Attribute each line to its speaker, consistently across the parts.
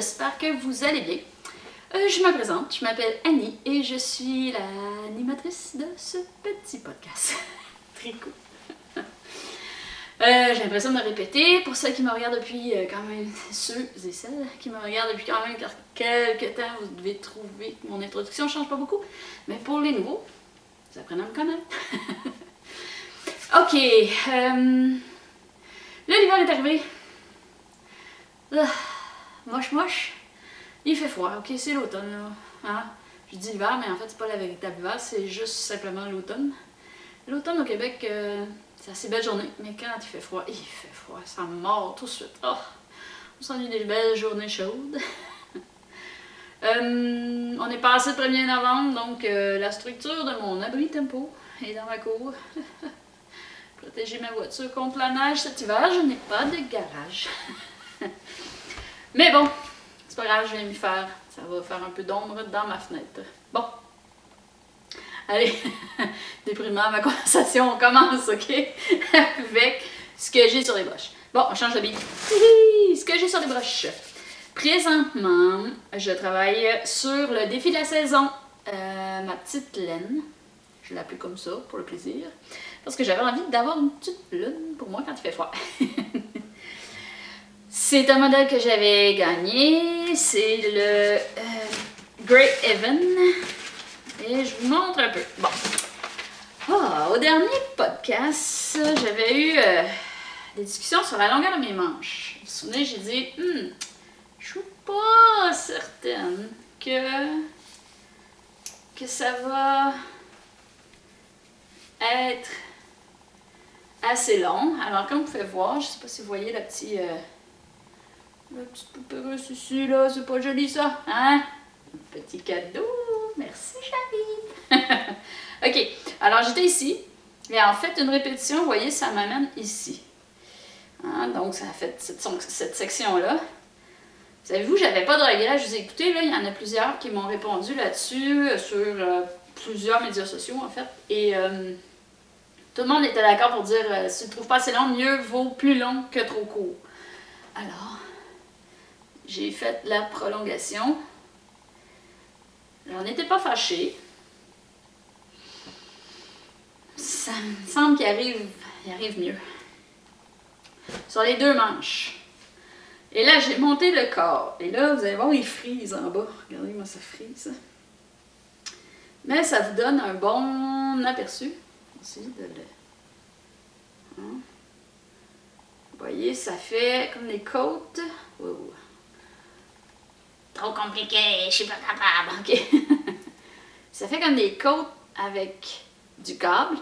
Speaker 1: j'espère que vous allez bien. Je me présente, je m'appelle Annie et je suis l'animatrice de ce petit podcast. Très cool. J'ai l'impression de me répéter, pour ceux qui me regardent depuis quand même, ceux et celles qui me regardent depuis quand même quelques temps, vous devez trouver que mon introduction ne change pas beaucoup, mais pour les nouveaux, vous apprenez à me connaître. Ok, l'hiver est arrivé. Moche, il fait froid, ok, c'est l'automne là. Hein? Je dis l'hiver, mais en fait c'est pas la véritable hiver, c'est juste simplement l'automne. L'automne au Québec, c'est assez belle journée, mais quand il fait froid, ça mord tout de suite. Oh, on s'ennuie des belles journées chaudes. On est passé le 1er novembre, donc la structure de mon abri tempo est dans ma cour. Protéger ma voiture contre la neige cet hiver, je n'ai pas de garage. Mais bon, c'est pas grave, je vais m'y faire. Ça va faire un peu d'ombre dans ma fenêtre. Bon. Allez, déprimant ma conversation, on commence, ok? Avec ce que j'ai sur les broches. Bon, on change de bille. Ce que j'ai sur les broches. Présentement, je travaille sur le défi de la saison. Ma petite laine. Je l'appelle comme ça, pour le plaisir. Parce que j'avais envie d'avoir une petite lune pour moi quand il fait froid. C'est un modèle que j'avais gagné. C'est le Great Evan. Et je vous montre un peu. Bon. Au dernier podcast, j'avais eu des discussions sur la longueur de mes manches. Vous vous souvenez, j'ai dit, je suis pas certaine que ça va être assez long. Alors, comme vous pouvez voir, je sais pas si vous voyez la petite poupée russe ici, là, c'est pas joli ça, hein? Un petit cadeau, merci chérie! Ok, alors j'étais ici, et en fait, une répétition, vous voyez, ça m'amène ici. Hein? Donc, ça a fait cette section-là. Savez-vous, j'avais pas de regrets, je vous ai écouté, là, il y en a plusieurs qui m'ont répondu là-dessus, sur plusieurs médias sociaux, en fait, et tout le monde était d'accord pour dire, si tu ne trouves pas assez long, mieux vaut plus long que trop court. Alors, j'ai fait la prolongation. On n'était pas fâchés. Ça me semble qu'il arrive mieux. Sur les deux manches. Et là, j'ai monté le corps. Et là, vous allez voir, il frise en bas. Regardez-moi, ça frise. Mais ça vous donne un bon aperçu. Aussi de le... Hein? Vous voyez, ça fait comme des côtes. Wow. Trop compliqué, je suis pas capable. Ok. Ça fait comme des côtes avec du câble.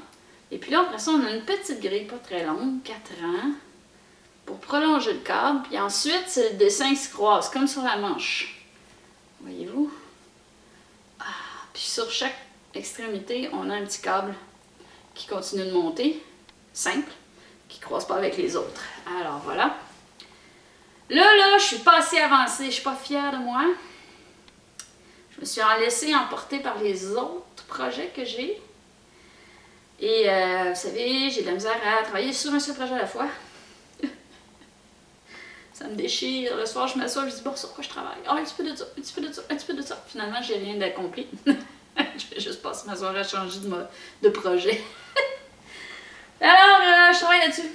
Speaker 1: Et puis là, après ça, on a une petite grille pas très longue, 4 rangs, pour prolonger le câble. Puis ensuite, le dessin se croise, comme sur la manche. Voyez-vous? Puis sur chaque extrémité, on a un petit câble qui continue de monter, simple, qui ne croise pas avec les autres. Alors voilà. Là, je suis pas assez avancée, je suis pas fière de moi. Je me suis laissée emporter par les autres projets que j'ai. Et vous savez, j'ai de la misère à travailler sur un seul projet à la fois. Ça me déchire. Le soir, je m'assois, je dis, bon, sur quoi je travaille? Oh, un petit peu de ça, un petit peu de ça, un petit peu de ça. Finalement, j'ai rien d'accompli. Je vais juste passer ma soirée à changer de projet. Alors, je travaille là-dessus.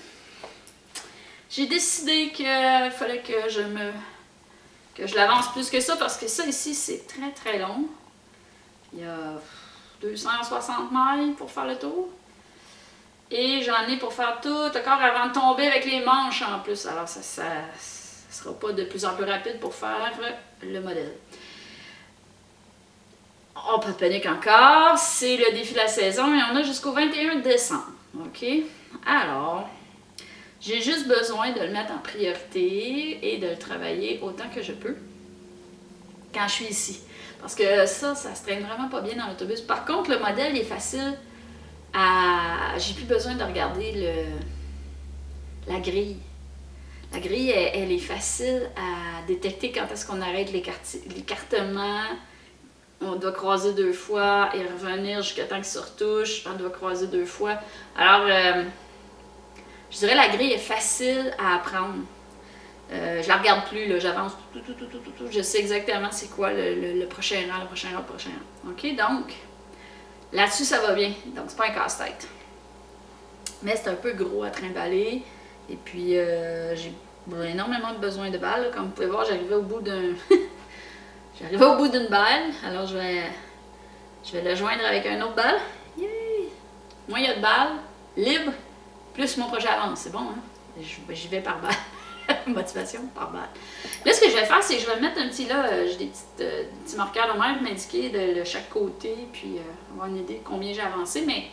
Speaker 1: J'ai décidé qu'il fallait que je l'avance plus que ça, parce que ça ici, c'est très très long. Il y a 260 mailles pour faire le tour. Et j'en ai pour faire tout le corps avant de tomber avec les manches en plus. Alors ça sera pas de plus en plus rapide pour faire le modèle. Oh, pas de panique encore. C'est le défi de la saison et on a jusqu'au 21 décembre. OK? Alors, j'ai juste besoin de le mettre en priorité et de le travailler autant que je peux quand je suis ici. Parce que ça se traîne vraiment pas bien dans l'autobus. Par contre, le modèle est facile à... J'ai plus besoin de regarder la grille. La grille, elle est facile à détecter quand est-ce qu'on arrête l'écartement. On doit croiser 2 fois et revenir jusqu'à temps qu'il se retouche. On doit croiser 2 fois. Alors, je dirais la grille est facile à apprendre. Je la regarde plus, là, j'avance tout. Je sais exactement c'est quoi le prochain rang, le prochain rang, le prochain rang. OK, donc, là-dessus, ça va bien. Donc, c'est pas un casse-tête. Mais c'est un peu gros à trimballer. Et puis, j'ai énormément besoin de balles. Comme vous pouvez voir, j'arrivais au bout d'un... j'arrivais au bout d'une balle. Alors, je vais le joindre avec une autre balle. Yay! Moins il y a de balles, libre, plus mon projet avance. C'est bon, hein? J'y vais par balle. Motivation par balle. Là, ce que je vais faire, c'est que je vais mettre un petit, là, j'ai des petits marqueurs de même pour m'indiquer de chaque côté, puis avoir une idée de combien j'ai avancé, mais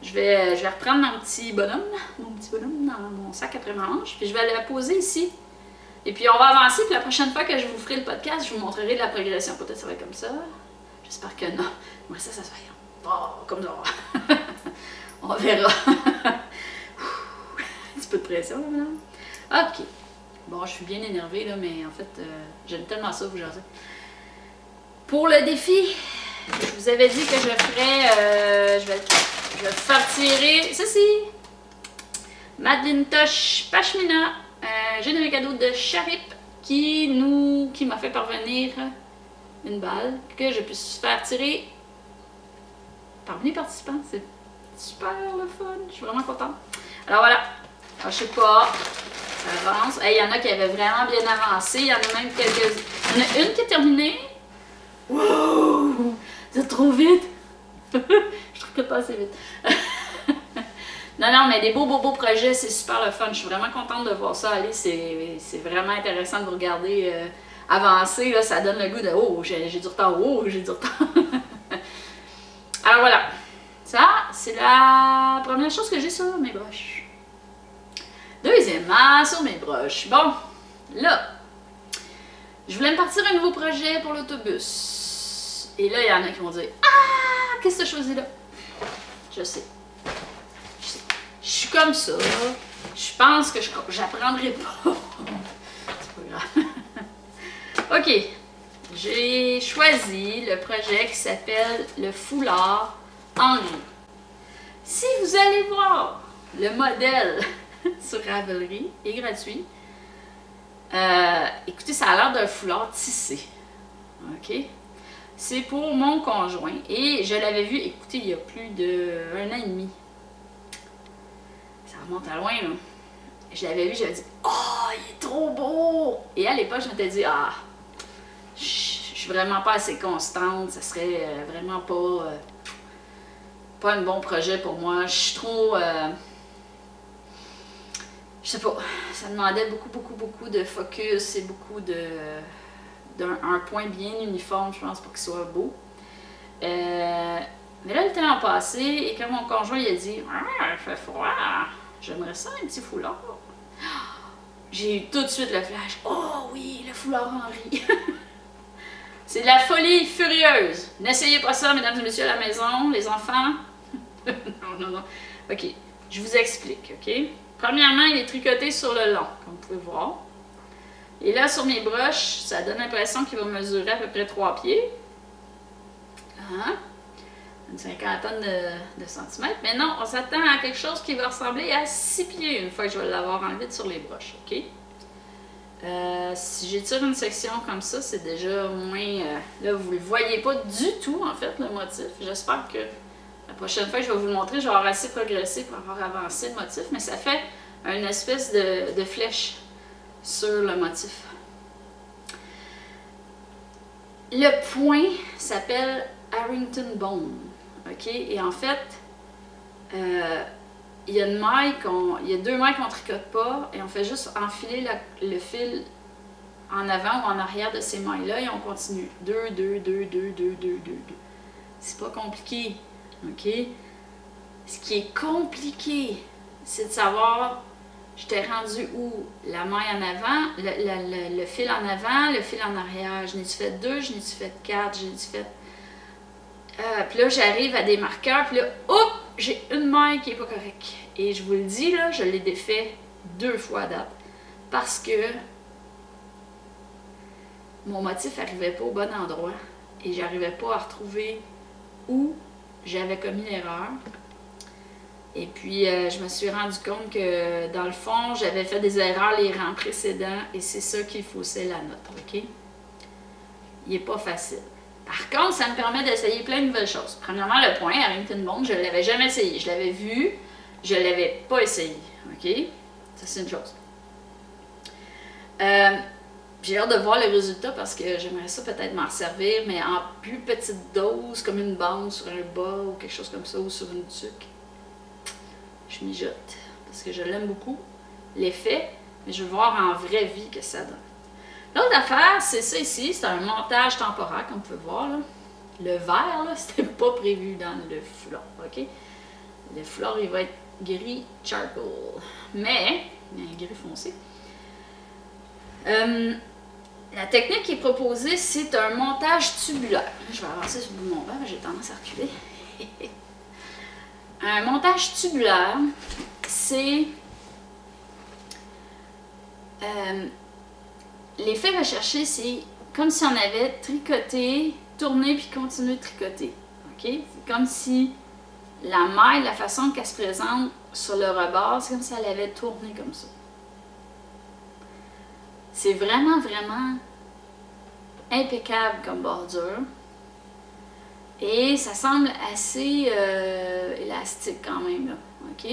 Speaker 1: je vais reprendre mon petit bonhomme dans mon sac après ma manche, puis je vais le poser ici. Et puis on va avancer, puis la prochaine fois que je vous ferai le podcast, je vous montrerai de la progression. Peut-être ça va être comme ça. J'espère que non. Moi, ça se fait. Oh, comme ça. On verra. Un petit peu de pression, là, maintenant. OK. Bon, je suis bien énervée, là, mais en fait, j'aime tellement ça, vous jasez. Pour le défi, je vous avais dit que je ferais... je vais faire tirer ceci. Madelinetosh Pashmina, générique cadeau de Charip, qui m'a fait parvenir une balle que je puisse faire tirer parmi les participants. C'est super le fun. Je suis vraiment contente. Alors voilà. Alors, je sais pas. Ça avance. Il y en a qui avaient vraiment bien avancé. Il y en a même quelques... Il y en a une qui est terminée. Wow! C'est trop vite! Je trouve que pas assez vite. Non, mais des beaux projets, c'est super le fun. Je suis vraiment contente de voir ça aller. C'est vraiment intéressant de vous regarder avancer. Là, ça donne le goût de « Oh, j'ai du retard! Oh, j'ai du retard! » Alors voilà. Ça, c'est la première chose que j'ai sur mes broches. Deuxièmement, sur mes broches. Bon, là, je voulais me partir un nouveau projet pour l'autobus. Et là, il y en a qui vont dire « Ah, qu'est-ce que tu as choisi là? » Je sais. Je suis comme ça. Je pense que j'apprendrai pas. C'est pas grave. OK. J'ai choisi le projet qui s'appelle le foulard Henri. Si vous allez voir le modèle sur Ravelry, il est gratuit. Écoutez, ça a l'air d'un foulard tissé. OK? C'est pour mon conjoint. Et je l'avais vu, écoutez, il y a plus d'1 an et demi. Ça remonte à loin, là. Je l'avais vu, j'avais dit « Oh, il est trop beau! » Et à l'époque, je m'étais dit « Ah, je suis vraiment pas assez constante. Ça serait vraiment pas un bon projet pour moi. Je suis trop... je sais pas, ça demandait beaucoup de focus et beaucoup d'un point bien uniforme, je pense, pour qu'il soit beau. Mais là, le temps a passé et quand mon conjoint il a dit « Ah, il fait froid, j'aimerais ça un petit foulard. » J'ai eu tout de suite le flash. Oh oui, le foulard Henri. C'est de la folie furieuse. N'essayez pas ça, mesdames et messieurs à la maison, les enfants. Non. OK, je vous explique, OK? Premièrement, il est tricoté sur le long, comme vous pouvez voir. Et là, sur mes broches, ça donne l'impression qu'il va mesurer à peu près 3 pieds. Une cinquantaine de centimètres. Mais non, on s'attend à quelque chose qui va ressembler à 6 pieds une fois que je vais l'avoir enlevé sur les broches, OK? Si j'étire une section comme ça, c'est déjà moins... là, vous ne le voyez pas du tout, en fait, le motif. J'espère que la prochaine fois que je vais vous le montrer, je vais avoir assez progressé pour avoir avancé le motif, mais ça fait une espèce de flèche sur le motif. Le point s'appelle Harrington Bone, OK? Et en fait, il y a une maille il y a 2 mailles qu'on ne tricote pas et on fait juste enfiler le fil en avant ou en arrière de ces mailles-là et on continue. 2. C'est pas compliqué, OK? Ce qui est compliqué, c'est de savoir, j'étais rendue où? La maille en avant, le fil en avant, le fil en arrière. Je n'ai-tu fait 2, je n'ai-tu fait 4, je n'ai-tu fait... puis là, j'arrive à des marqueurs, puis là, hop, j'ai une maille qui n'est pas correcte. Et je vous le dis, là, je l'ai défait 2 fois à date. Parce que mon motif n'arrivait pas au bon endroit. Et j'arrivais pas à retrouver où j'avais commis l'erreur. Et puis, je me suis rendu compte que, dans le fond, j'avais fait des erreurs les rangs précédents et c'est ça qui faussait la note, OK? Il n'est pas facile. Par contre, ça me permet d'essayer plein de nouvelles choses. Premièrement, le point, Harrington Bond, je ne l'avais jamais essayé. Je l'avais vu, je ne l'avais pas essayé, OK? Ça, c'est une chose. J'ai hâte de voir le résultat parce que j'aimerais ça peut-être m'en servir, mais en plus petite dose, comme une bande sur un bas ou quelque chose comme ça, ou sur une tuque. Je mijote parce que je l'aime beaucoup, l'effet, mais je veux voir en vraie vie que ça donne. L'autre affaire, c'est ça ici, c'est un montage temporaire, comme vous pouvez voir. Là. Le vert, là, c'était pas prévu dans le foulard, OK? Le foulard, il va être gris charcoal, mais il y a un gris foncé. La technique qui est proposée, c'est un montage tubulaire. Je vais avancer sur le bout de mon verre, j'ai tendance à reculer. Un montage tubulaire, c'est l'effet recherché, c'est comme si on avait tricoté, tourné puis continué de tricoter. OK? C'est comme si la maille, la façon qu'elle se présente sur le rebord, c'est comme si elle avait tourné comme ça. C'est vraiment, vraiment impeccable comme bordure. Et ça semble assez élastique quand même, là. OK?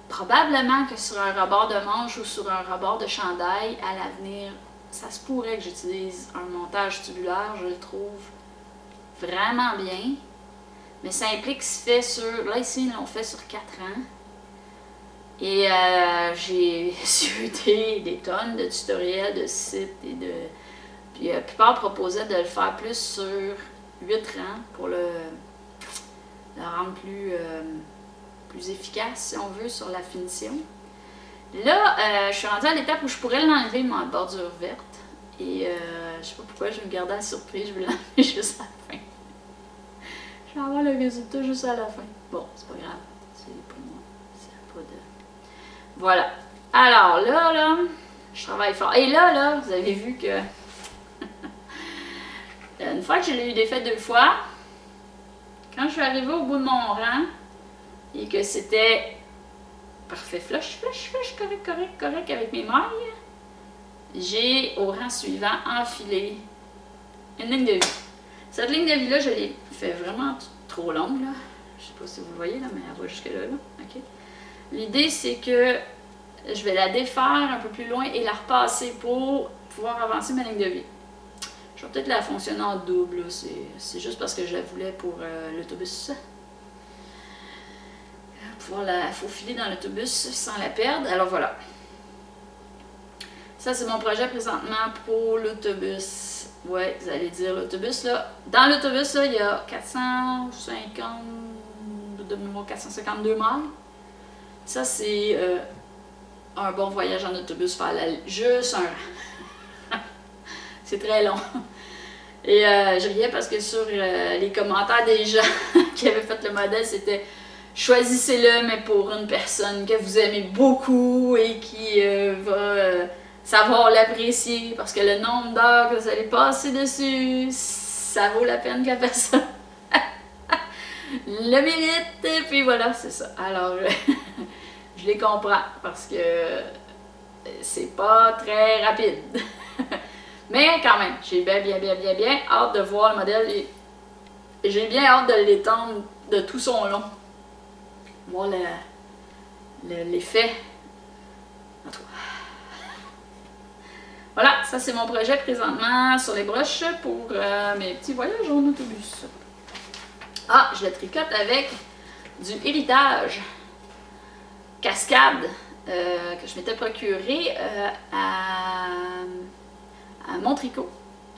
Speaker 1: Probablement que sur un rebord de manche ou sur un rebord de chandail, à l'avenir, ça se pourrait que j'utilise un montage tubulaire. Je le trouve vraiment bien. Mais ça implique que se fait sur... Là, ici, on fait sur 4 ans. Et j'ai suivi des tonnes de tutoriels, de sites et de... Puis la plupart proposaient de le faire plus sur 8 rangs pour le rendre plus efficace, si on veut, sur la finition. Là, je suis rendue à l'étape où je pourrais l'enlever, ma bordure verte. Et je sais pas pourquoi, je vais me garder la surprise, je vais l'enlever juste à la fin. Je vais avoir le résultat juste à la fin. Bon, c'est pas grave, c'est pour moi. C'est pas de... Voilà. Alors là, je travaille fort. Et là, vous avez vu que... Une fois que je l'ai eu défait 2 fois, quand je suis arrivée au bout de mon rang, et que c'était parfait, flush, correct avec mes mailles, j'ai au rang suivant enfilé une ligne de vie. Cette ligne de vie-là, je l'ai fait vraiment trop longue, là. Je sais pas si vous le voyez, là, mais elle va jusque-là. Là. Okay. L'idée, c'est que je vais la défaire un peu plus loin et la repasser pour pouvoir avancer ma ligne de vie. Je vais peut-être la fonctionner en double, c'est juste parce que je la voulais pour l'autobus. Pouvoir la faufiler dans l'autobus sans la perdre. Alors voilà. Ça, c'est mon projet présentement pour l'autobus. Ouais, vous allez dire l'autobus, là. Dans l'autobus, là, il y a 452 miles. Ça, c'est un bon voyage en autobus, faire juste un rang. C'est très long. Et je riais parce que sur les commentaires des gens qui avaient fait le modèle, c'était choisissez-le, mais pour une personne que vous aimez beaucoup et qui va savoir l'apprécier parce que le nombre d'heures que vous allez passer dessus, ça vaut la peine que la personne le mérite. Et puis voilà, c'est ça. Alors, je les comprends parce que c'est pas très rapide. Mais quand même, j'ai bien hâte de voir le modèle et j'ai bien hâte de l'étendre de tout son long. Voir l'effet. En tout cas. Voilà, ça c'est mon projet présentement sur les broches pour mes petits voyages en autobus. Ah, je le tricote avec du héritage cascade que je m'étais procuré à Montricot,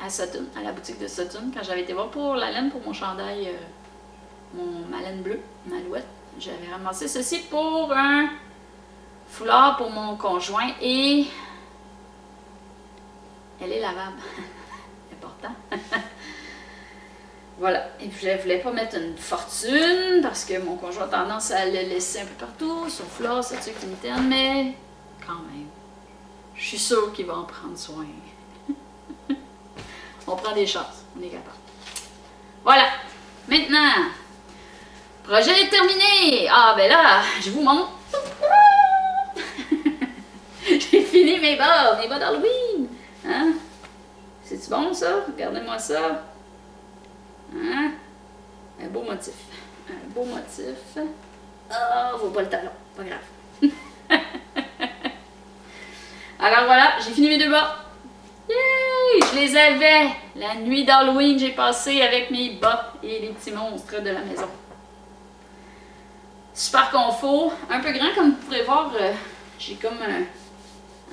Speaker 1: à Sutton, à la boutique de Sutton, quand j'avais été voir pour la laine pour mon chandail, ma laine bleue, ma alouette. J'avais ramassé ceci pour un foulard pour mon conjoint et elle est lavable. Important. Voilà. Et puis je voulais pas mettre une fortune parce que mon conjoint a tendance à le laisser un peu partout, son foulard, sa tuque mitaine, mais quand même, je suis sûre qu'il va en prendre soin. On prend des chances, on est capable. Voilà. Maintenant, Projet terminé! Ah, ben là, je vous montre. J'ai fini mes bas d'Halloween. Hein? C'est-tu bon, ça? Regardez-moi ça. Hein? Un beau motif. Un beau motif. Ah, vaut pas le talon. Pas grave. Alors voilà, j'ai fini mes deux bas. Yay! Je les avais. La nuit d'Halloween, j'ai passé avec mes bas et les petits monstres de la maison. Super confort. Un peu grand, comme vous pourrez voir. J'ai comme un...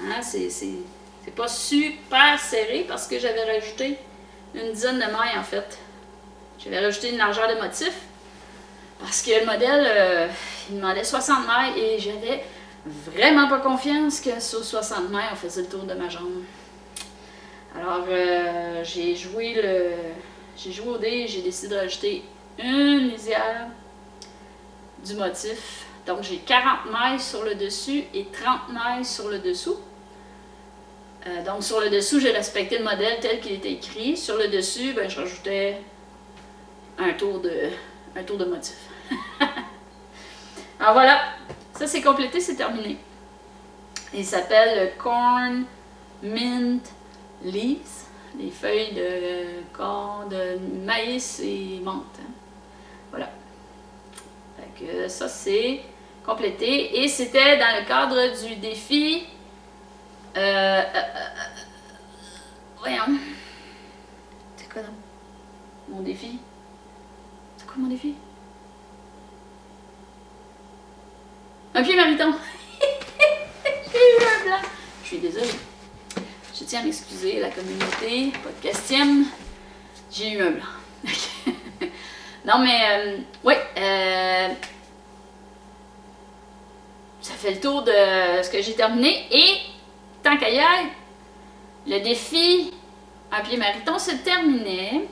Speaker 1: Hein, c'est pas super serré parce que j'avais rajouté une dizaine de mailles en fait. J'avais rajouté une largeur de motif parce que le modèle, il demandait 60 mailles et j'avais vraiment pas confiance que sur 60 mailles, on faisait le tour de ma jambe. Alors, j'ai joué au dé, j'ai décidé de rajouter une lisière du motif. Donc, j'ai 40 mailles sur le dessus et 30 mailles sur le dessous. Donc, sur le dessous, j'ai respecté le modèle tel qu'il était écrit. Sur le dessus, ben, je rajoutais un tour de motif. Alors voilà, ça c'est complété, c'est terminé. Il s'appelle le Corn Mint Leaves, les feuilles de maïs et menthe. Hein. Voilà. Fait que ça c'est complété et c'était dans le cadre du défi. Voyons. C'est quoi donc? Mon défi? C'est quoi mon défi? Un pied mariton! J'ai eu un blanc! Je suis désolée. Je tiens à m'excuser, la communauté podcastienne. J'ai eu un blanc. Non mais, oui, ça fait le tour de ce que j'ai terminé et tant qu'à y être, le défi un pied mariton se terminait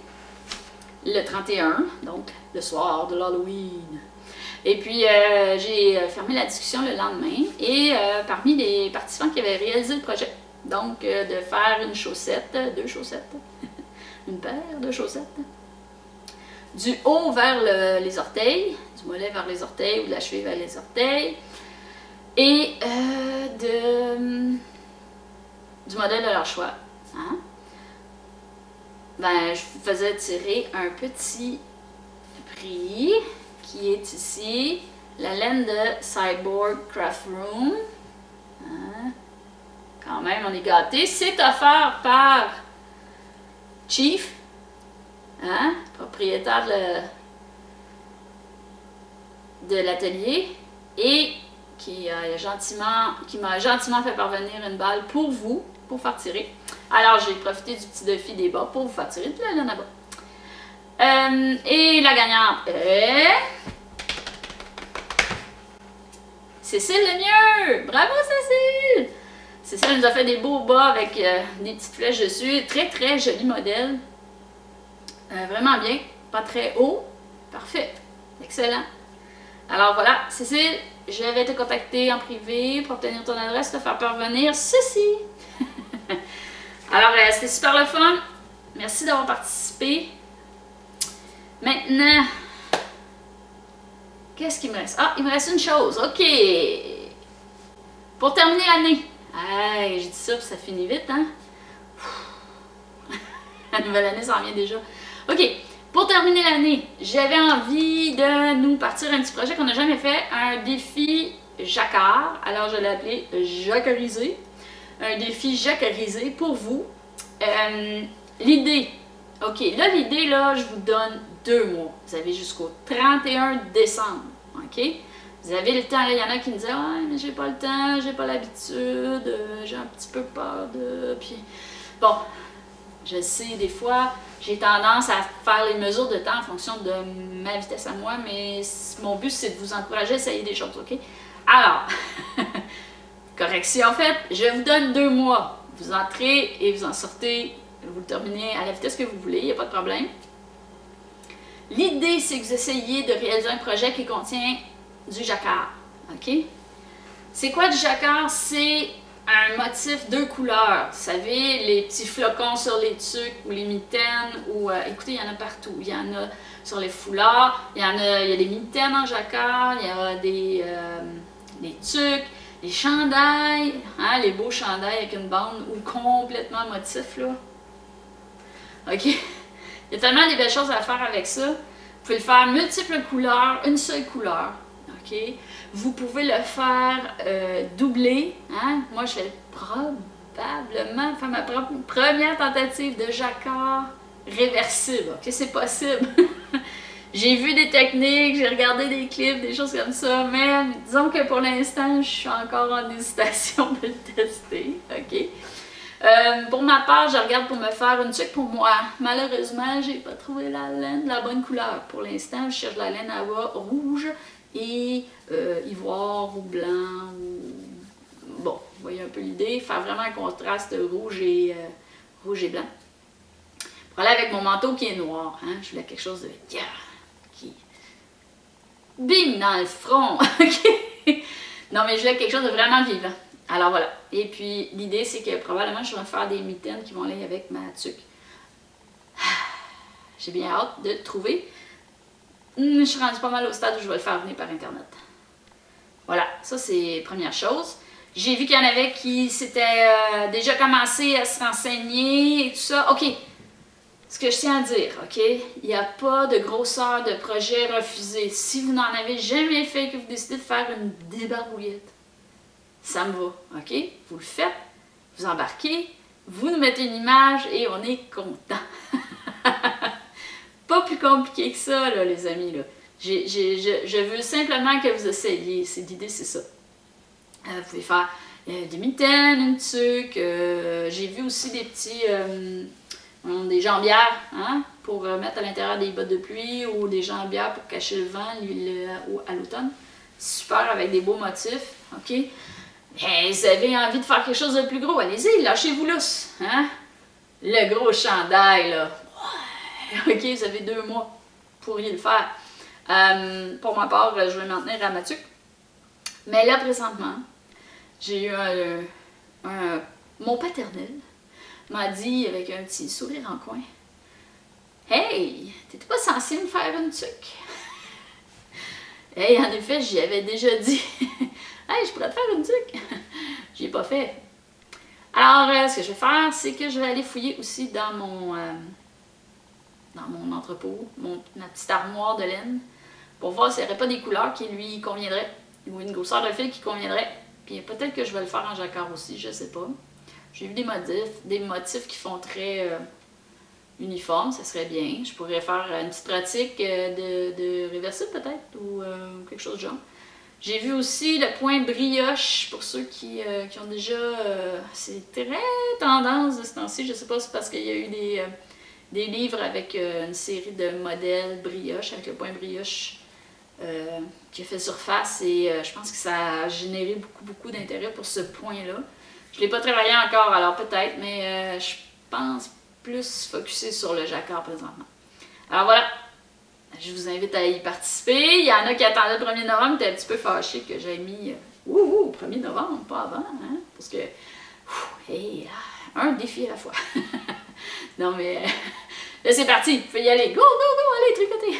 Speaker 1: le 31, donc le soir de l'Halloween. Et puis, j'ai fermé la discussion le lendemain et parmi les participants qui avaient réalisé le projet, donc de faire une chaussette, deux chaussettes, une paire de chaussettes, du haut vers les orteils, du mollet vers les orteils ou de la cheville vers les orteils, et du modèle de leur choix. Hein? Ben, je vous faisais tirer un petit prix qui est ici, la laine de Cyborg Craft Room. Hein? Quand même, on est gâtés. C'est offert par Chief, hein? Propriétaire de l'atelier, et qui m'a gentiment fait parvenir une balle pour vous, pour faire tirer. Alors, j'ai profité du petit défi des bas pour vous faire tirer de la laine à bas. Et la gagnante est... Cécile Lemieux! Bravo Cécile! Cécile nous a fait des beaux bas avec des petites flèches dessus. Très très joli modèle. Vraiment bien. Pas très haut. Parfait. Excellent. Alors voilà, Cécile, je vais te contacter en privé pour obtenir ton adresse, te faire parvenir ceci. Alors, c'était super le fun. Merci d'avoir participé. Maintenant, qu'est-ce qu'il me reste? Ah, il me reste une chose. OK. Pour terminer l'année. Hey, j'ai dit ça, puis ça finit vite, hein? La nouvelle année s'en vient déjà. OK. Pour terminer l'année, j'avais envie de nous partir un petit projet qu'on n'a jamais fait, un défi jacquard. Alors, je l'ai appelé Jacquarisé. Un défi jacquarisé pour vous. L'idée, ok, là, l'idée, là, je vous donne 2 mois. Vous avez jusqu'au 31 décembre, ok? Vous avez le temps, là, il y en a qui me disent « Ah, mais j'ai pas le temps, j'ai pas l'habitude, j'ai un petit peu peur de... » Puis, bon, je sais, des fois, j'ai tendance à faire les mesures de temps en fonction de ma vitesse à moi, mais mon but, c'est de vous encourager à essayer des choses, ok? Alors, correction faite, je vous donne 2 mois. Vous entrez et vous en sortez, vous le terminez à la vitesse que vous voulez, il n'y a pas de problème. L'idée, c'est que vous essayiez de réaliser un projet qui contient du jacquard, ok? C'est quoi du jacquard? C'est un motif 2 couleurs. Vous savez, les petits flocons sur les tuques ou les mitaines, ou écoutez, il y en a partout. Il y en a sur les foulards. Il y a des mitaines en jacquard, il y a des tuques, des chandails, hein, les beaux chandails avec une bande ou complètement motif, là. OK? Il y a tellement de belles choses à faire avec ça. Vous pouvez le faire multiples couleurs, une seule couleur. OK? Vous pouvez le faire doubler. Hein? Moi, je vais probablement faire ma première tentative de jacquard réversible. OK? C'est possible. J'ai vu des techniques, j'ai regardé des clips, des choses comme ça, mais disons que pour l'instant, je suis encore en hésitation de le tester. OK? Pour ma part, je regarde pour me faire une tuque pour moi. Malheureusement, j'ai pas trouvé la laine de la bonne couleur. Pour l'instant, je cherche la laine à bas rouge et ivoire ou blanc. Bon, vous voyez un peu l'idée. Faire vraiment un contraste rouge et blanc. Pour aller avec mon manteau qui est noir. Hein? Je voulais quelque chose de... qui bing dans le front. Non, mais je voulais quelque chose de vraiment vivant. Alors voilà. Et puis, l'idée, c'est que probablement, je vais faire des mitaines qui vont aller avec ma tuque. J'ai bien hâte de le trouver. Je suis rendue pas mal au stade où je vais le faire venir par Internet. Voilà, ça, c'est la première chose. J'ai vu qu'il y en avait qui s'étaient déjà commencé à se renseigner et tout ça. OK. Ce que je tiens à dire, OK? Il n'y a pas de grosseur de projet refusé. Si vous n'en avez jamais fait, que vous décidez de faire une débarbouillette, ça me va, OK? Vous le faites, vous embarquez, vous nous mettez une image et on est content. Pas plus compliqué que ça, là, les amis. Là. Je veux simplement que vous essayiez. L'idée, c'est ça. Vous pouvez faire des mitaines, une tuque. J'ai vu aussi des petits... des jambières, hein, pour mettre à l'intérieur des bottes de pluie ou des jambières pour cacher le vent à l'automne. Super, avec des beaux motifs, OK? Mais vous avez envie de faire quelque chose de plus gros, allez-y, lâchez-vous lousse, hein? Le gros chandail, là. Ouais. OK, vous avez 2 mois, vous pourriez le faire. Pour ma part, je vais m'en tenir à ma tuque. Mais là, présentement, j'ai eu mon paternel m'a dit avec un petit sourire en coin, « Hey, t'étais pas censé me faire une tuque? » Hey, en effet, j'y avais déjà dit, « Hey, je pourrais te faire une tuque. » J'y ai pas fait. Alors, ce que je vais faire, c'est que je vais aller fouiller aussi dans mon entrepôt, ma petite armoire de laine, pour voir s'il n'y aurait pas des couleurs qui lui conviendraient, ou une grosseur de fil qui conviendrait. Puis peut-être que je vais le faire en jacquard aussi, je sais pas. J'ai vu des motifs qui font très uniforme, ça serait bien. Je pourrais faire une petite pratique de réversible peut-être, ou quelque chose de genre. J'ai vu aussi le point brioche, pour ceux qui ont déjà... c'est très tendance de ce temps-ci, je sais pas si c'est parce qu'il y a eu des livres avec une série de modèles brioche, avec le point brioche qui a fait surface, et je pense que ça a généré beaucoup d'intérêt pour ce point-là. Je ne l'ai pas travaillé encore, alors peut-être, mais je pense plus focusser sur le jacquard présentement. Alors voilà, je vous invite à y participer. Il y en a qui attendaient le 1er novembre, qui étaient un petit peu fâchés que j'ai mis 1er novembre, pas avant, hein, parce que, hey, un défi à la fois. Non mais, là c'est parti, il faut y aller, go, allez, tricoter!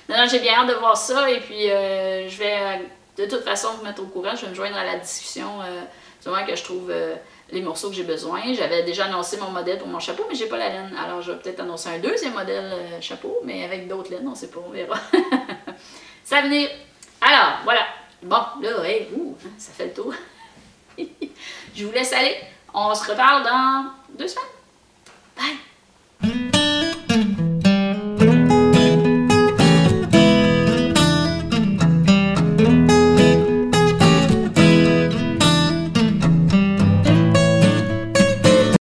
Speaker 1: Non, j'ai bien hâte de voir ça, et puis je vais de toute façon vous mettre au courant, je vais me joindre à la discussion du moment que je trouve les morceaux que j'ai besoin. J'avais déjà annoncé mon modèle pour mon chapeau, mais j'ai pas la laine. Alors je vais peut-être annoncer un 2e modèle chapeau, mais avec d'autres laines, on sait pas, on verra. Ça va venir. Alors, voilà. Bon, là, hey, ça fait le tour. Je vous laisse aller. On se reparle dans 2 semaines.